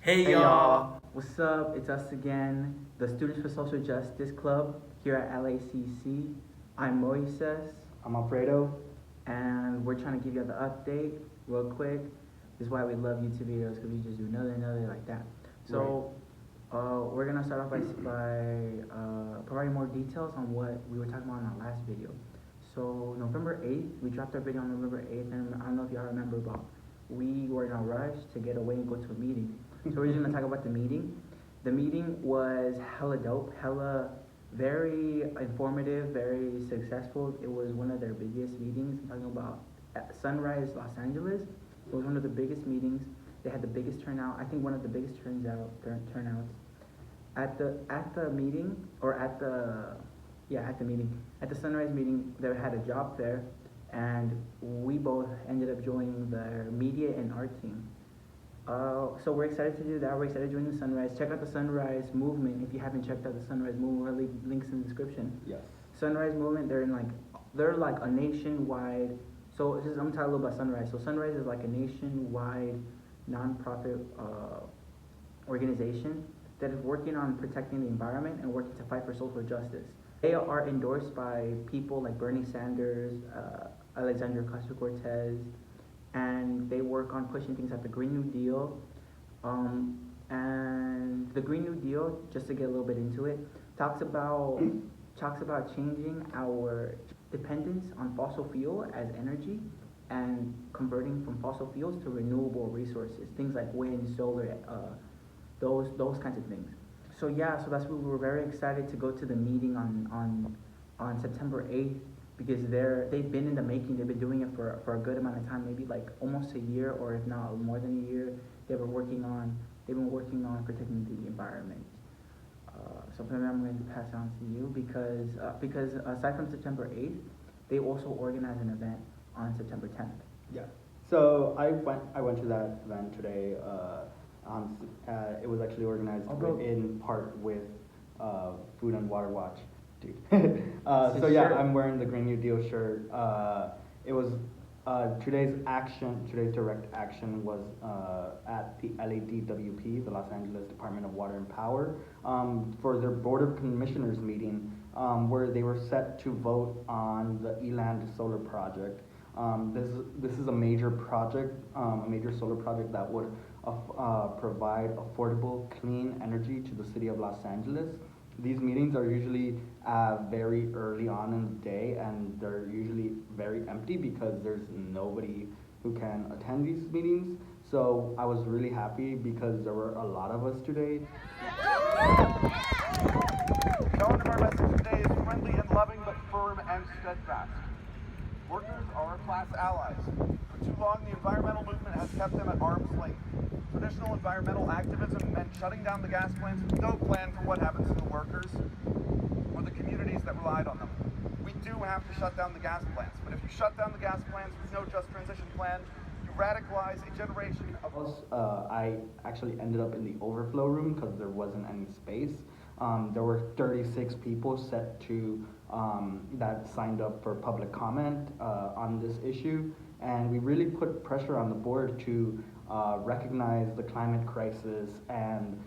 Hey Hey y'all! y'all, what's up? It's us again, the Students for Social Justice Club here at LACC. I'm Moises, I'm Alfredo. and we're trying to give you the update real quick. This is why we love YouTube videos because we just do another like that. So, we're gonna start off by providing more details on what we were talking about in our last video. So November 8th, we dropped our video on November 8th, and I don't know if y'all remember, but we were in a rush to get away and go to a meeting. So we're just gonna talk about the meeting. The meeting was hella dope, hella very informative, very successful. It was one of their biggest meetings. I'm talking about at Sunrise, Los Angeles. It was one of the biggest meetings. They had the biggest turnout. I think one of the biggest turnouts at the meeting or at the meeting at the Sunrise meeting. They had a job fair, and we both ended up joining their media and art team. So we're excited to do that. We're excited to join the Sunrise. Check out the Sunrise movement if you haven't checked out the Sunrise movement. We'll leave links in the description. Yes. Sunrise movement. They're like a nationwide. So this is, I'm talking a little about Sunrise. So Sunrise is like a nationwide nonprofit organization that is working on protecting the environment and working to fight for social justice. They are endorsed by people like Bernie Sanders, Alexandria Ocasio-Cortez, and they work on pushing things like the Green New Deal. And the Green New Deal, just to get a little bit into it, talks about changing our dependence on fossil fuel as energy and converting from fossil fuels to renewable resources, things like wind, solar, those kinds of things. So yeah, so that's why we were very excited to go to the meeting on September 8th because they've been in the making. They've been doing it for a good amount of time, maybe like almost a year, or if not more than a year. They've been working on protecting the environment. So for I'm going to pass it on to you because aside from September 8th, they also organize an event on September 10th. Yeah. So I went to that event today. It was actually organized in part with Food and Water Watch, dude. So yeah, shirt. I'm wearing the Green New Deal shirt. It was today's direct action was at the LADWP, the Los Angeles Department of Water and Power, for their Board of Commissioners meeting, where they were set to vote on the Eland solar project. This is a major project, a major solar project that would provide affordable, clean energy to the city of Los Angeles. These meetings are usually very early on in the day, and they're usually very empty because there's nobody who can attend these meetings. So I was really happy because there were a lot of us today. The tone of our message today is friendly and loving, but firm and steadfast. Workers are our class allies. For too long, the environmental movement has kept them at arm's length. Traditional environmental activism meant shutting down the gas plants with no plan for what happens to the workers or the communities that relied on them. We do have to shut down the gas plants, but if you shut down the gas plants with no just transition plan, you radicalize a generation of... I actually ended up in the overflow room because there wasn't any space. There were 36 people set to that signed up for public comment on this issue, and we really put pressure on the board to recognize the climate crisis and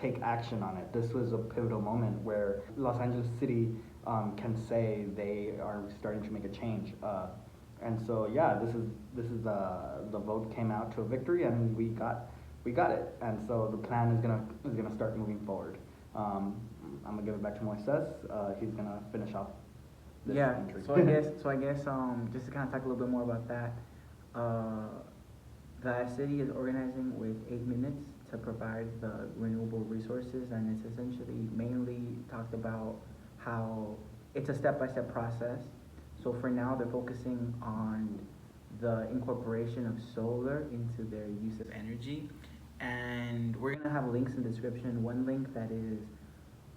take action on it. This was a pivotal moment where Los Angeles City can say they are starting to make a change. And so yeah, this is the vote came out to a victory, and we got it. And so the plan is gonna start moving forward. I'm gonna give it back to Moises. He's gonna finish off this entry. So I guess just to kind of talk a little bit more about that, the city is organizing with 8 minutes to provide the renewable resources, and it's essentially mainly talked about how it's a step-by-step process. So for now, they're focusing on the incorporation of solar into their use of energy, and we're gonna have links in the description. One link that is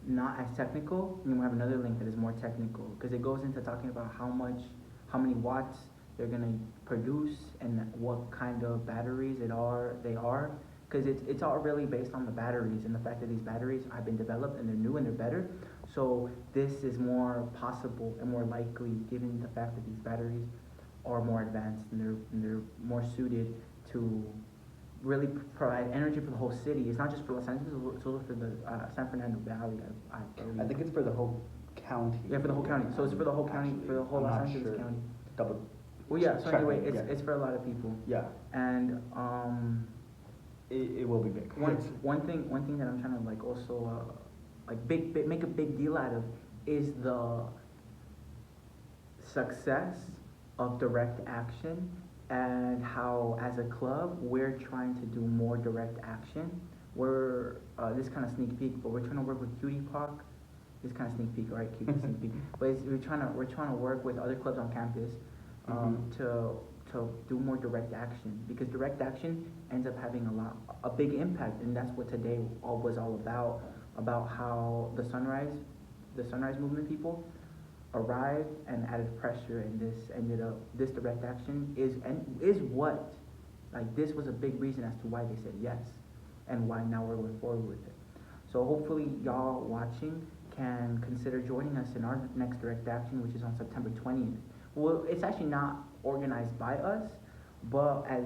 not as technical, and we have another link that is more technical because it goes into talking about how many watts they're gonna produce and what kind of batteries they are, because it's all really based on the batteries and the fact that these batteries have been developed and they're new and they're better. So this is more possible and more likely given the fact that these batteries are more advanced and they're more suited to really provide energy for the whole city. It's not just for Los Angeles, it's also for the San Fernando Valley. I think it's for the whole county. Yeah, for the whole county. So it's for the whole county, Actually, for the whole I'm Los not Angeles sure. County. Double. Well, yeah. So check anyway, it, it's for a lot of people. Yeah, And it will be big. one thing that I'm trying to like also like make a big deal out of is the success of direct action, and how as a club we're trying to do more direct action. We're this kind of sneak peek, but we're trying to work with QTPOCC. This kind of sneak peek, right? Keep it sneak peek. But we're trying to work with other clubs on campus to do more direct action, because direct action ends up having a big impact, and that's what today was all about how the sunrise movement people arrived and added pressure, and this direct action is what, like, this was a big reason as to why they said yes and why now we're going forward with it. So hopefully y'all watching can consider joining us in our next direct action, which is on September 20th. Well, it's actually not organized by us, but as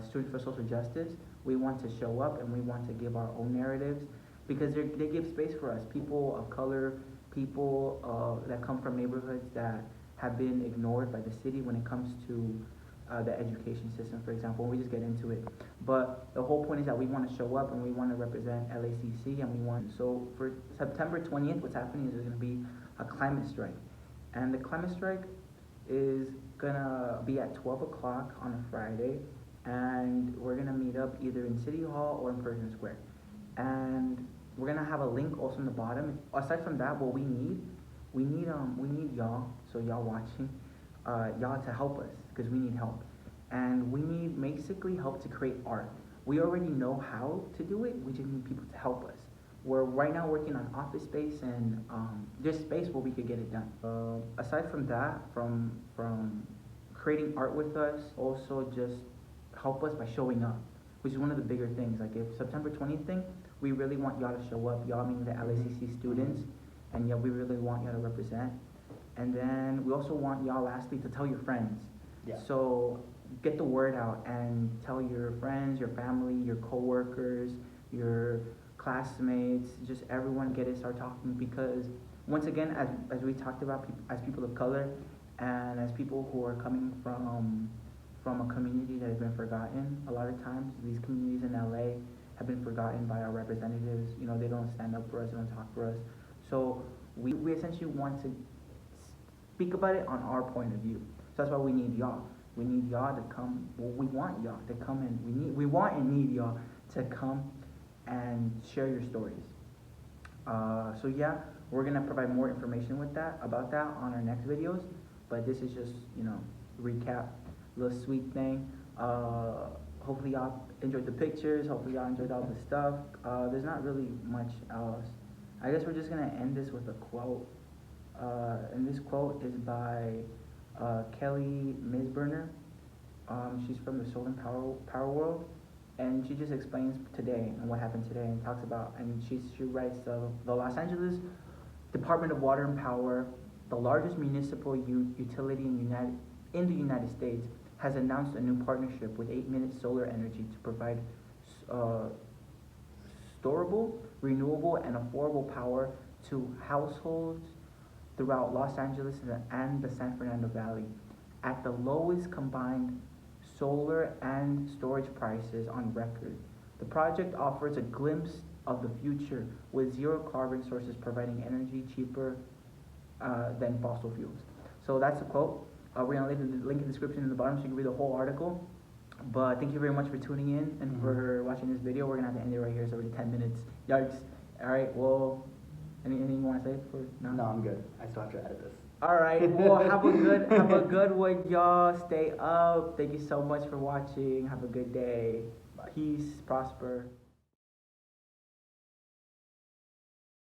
Students for Social Justice, we want to show up and we want to give our own narratives, because they give space for us, people of color, people that come from neighborhoods that have been ignored by the city when it comes to the education system, for example. We just get into it. But the whole point is that we want to show up and we want to represent LACC, and we want, so for September 20th, what's happening is there's going to be a climate strike. And the climate strike is gonna be at 12 o'clock on a Friday, and we're gonna meet up either in City Hall or in Pershing Square. And we're gonna have a link also in the bottom. Aside from that, what we need y'all, so y'all watching, y'all to help us, because we need help. And we need basically help to create art. We already know how to do it, we just need people to help us. We're right now working on office space and just space where we could get it done. Aside from that, from creating art with us, also just help us by showing up, which is one of the bigger things. Like, if September 20th thing, we really want y'all to show up, y'all meaning the LACC students, and yeah, we really want y'all to represent. And then we also want y'all lastly to tell your friends. Yeah. So get the word out and tell your friends, your family, your coworkers, your classmates, just everyone get it, start talking, because once again, as we talked about, as people of color and as people who are coming from a community that has been forgotten, a lot of times these communities in LA have been forgotten by our representatives. You know, they don't stand up for us, they don't talk for us. So we essentially want to speak about it on our point of view. So that's why we need y'all. We need y'all to come. Well, we want y'all to come, and we want and need y'all to come and share your stories. So yeah, we're gonna provide more information about that on our next videos, but this is just, recap, little sweet thing. Hopefully y'all enjoyed the pictures, hopefully y'all enjoyed all the stuff. There's not really much else. I guess we're just gonna end this with a quote, and this quote is by Kelly Misburner. She's from the Soul and Power World. And she just explains today and what happened today, and talks about, and she writes, the Los Angeles Department of Water and Power, the largest municipal utility in the United States, has announced a new partnership with 8 Minute Solar Energy to provide storable, renewable, and affordable power to households throughout Los Angeles and the San Fernando Valley at the lowest combined solar and storage prices on record. The project offers a glimpse of the future, with zero carbon sources providing energy cheaper than fossil fuels. So that's the quote. We're gonna leave the link in the description in the bottom so you can read the whole article. But thank you very much for tuning in and for watching this video. We're gonna have to end it right here. It's already 10 minutes. Yikes. All right. Well, anything you want to say before? No, I'm good. I still have to edit this. All right. Well, have a good one, y'all. Stay up. Thank you so much for watching. Have a good day. Bye. Peace. Prosper.